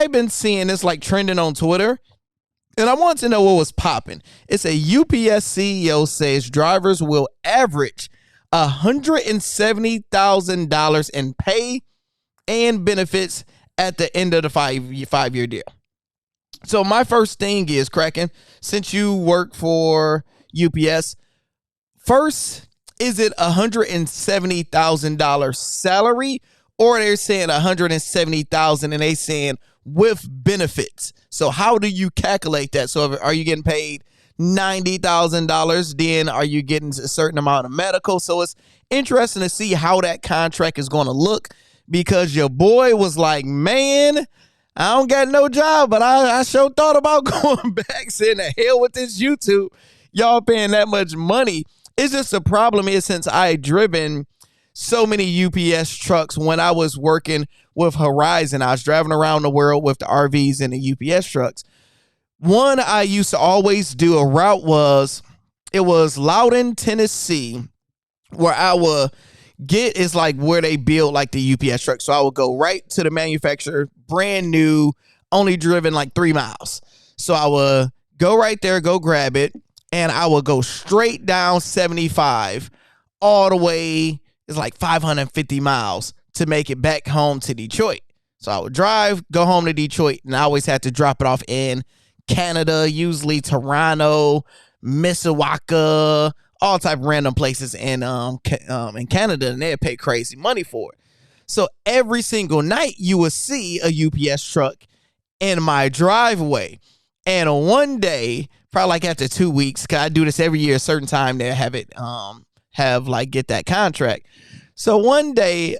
I've been seeing this like trending on Twitter, and I want to know what was popping. It's a UPS CEO says drivers will average $170,000 in pay and benefits at the end of the five-year deal. So my first thing is, Kraken, since you work for UPS, first, is it $170,000 salary, or they're saying $170,000 and they saying with benefits? So how do you calculate that? So are you getting paid $90,000? Then are you getting a certain amount of medical? So it's interesting to see how that contract is going to look, because your boy was like, man, I don't got no job, but I sure thought about going back, saying the hell with this YouTube. Y'all paying that much money. It's just the problem is, since I driven so many UPS trucks when I was working with Horizon, I was driving around the world with the RVs and the UPS trucks. One I used to always do a route was Loudon, Tennessee, where I would get is like where they build like the UPS truck. So I would go right to the manufacturer, brand new, only driven like 3 miles. So I would go right there, go grab it, and I would go straight down 75 all the way. It's like 550 miles to make it back home to Detroit. So I would drive, go home to Detroit, and I always had to drop it off in Canada, usually Toronto, Mississauga, all type of random places in Canada, and they'd pay crazy money for it. So every single night you would see a UPS truck in my driveway. And one day, probably like after 2 weeks, because I do this every year, a certain time they have it, get that contract. So one day,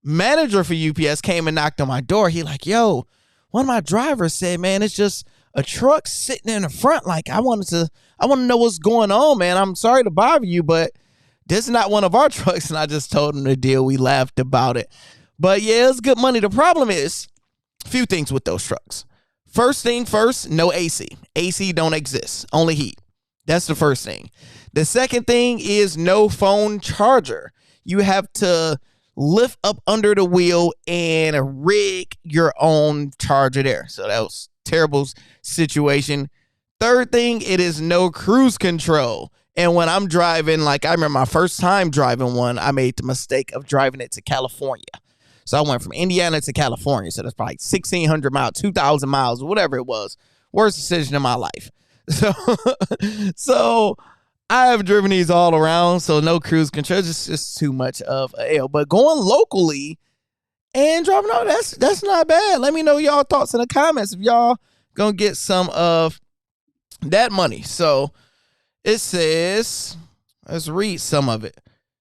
manager for UPS came and knocked on my door. He like, yo, one of my drivers said, man, it's just a truck sitting in the front. Like, I want to know what's going on, man. I'm sorry to bother you, but this is not one of our trucks. And I just told him the deal. We laughed about it. But yeah, it's good money. The problem is a few things with those trucks. First thing first, no AC. AC don't exist, only heat. That's the first thing. The second thing is no phone charger. You have to lift up under the wheel and rig your own charger there. So that was a terrible situation. Third thing, it is no cruise control. And when I'm driving, like I remember my first time driving one, I made the mistake of driving it to California. So I went from Indiana to California. So that's probably 1,600 miles, 2,000 miles, whatever it was. Worst decision in my life. So I have driven these all around. So no cruise control, just too much of a L. But going locally and driving out, that's not bad. Let me know y'all thoughts in the comments if y'all gonna get some of that money. So it says, let's read some of it.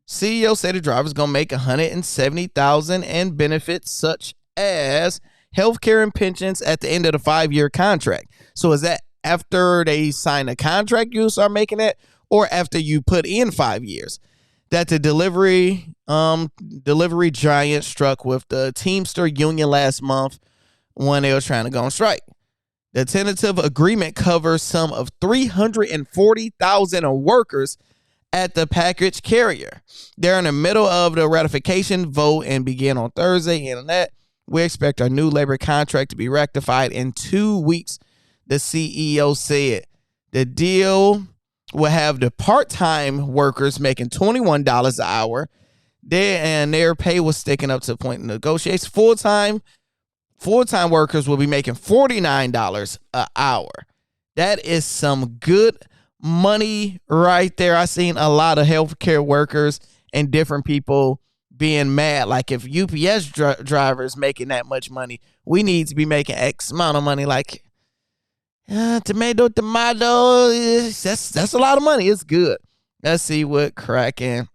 CEO said the driver's gonna make $170,000 in benefits such as healthcare and pensions at the end of the 5-year contract. So is that after they sign a contract you start making it, or after you put in 5 years? That the delivery giant struck with the Teamster union last month when they were trying to go on strike. The tentative agreement covers some of 340,000 workers at the package carrier. They're in the middle of the ratification vote and begin on Thursday. And that we expect our new labor contract to be rectified in 2 weeks, the CEO said. The deal will have the part-time workers making $21 an hour. Their pay was sticking up to the point of negotiation. Full-time workers will be making $49 an hour. That is some good money right there. I seen a lot of healthcare workers and different people being mad. Like, if UPS drivers making that much money, we need to be making X amount of money. Like, tomato, that's a lot of money. It's good. Let's see what Kraken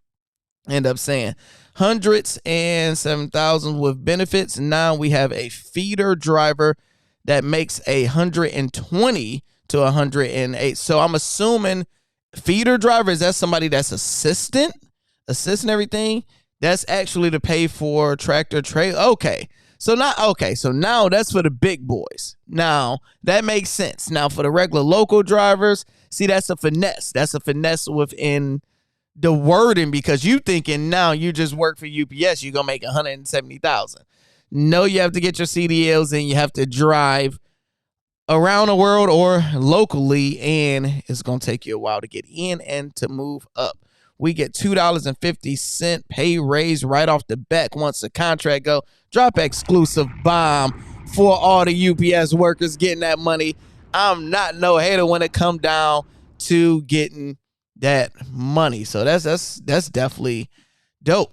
end up saying. Hundreds and 7,000 with benefits. Now we have a feeder driver that makes 120 to 108. So I'm assuming feeder drivers, that's somebody that's assisting everything. That's actually to pay for tractor trailer. Okay. So now that's for the big boys. Now that makes sense. Now for the regular local drivers, see, that's a finesse. That's a finesse within the wording, because you thinking now you just work for UPS, you're gonna make 170,000. No, you have to get your CDLs and you have to drive around the world or locally, and it's going to take you a while to get in and to move up. We get $2.50 pay raise right off the bat once the contract go. Drop exclusive bomb for all the UPS workers getting that money. I'm not no hater when it come down to getting that money. So that's definitely dope.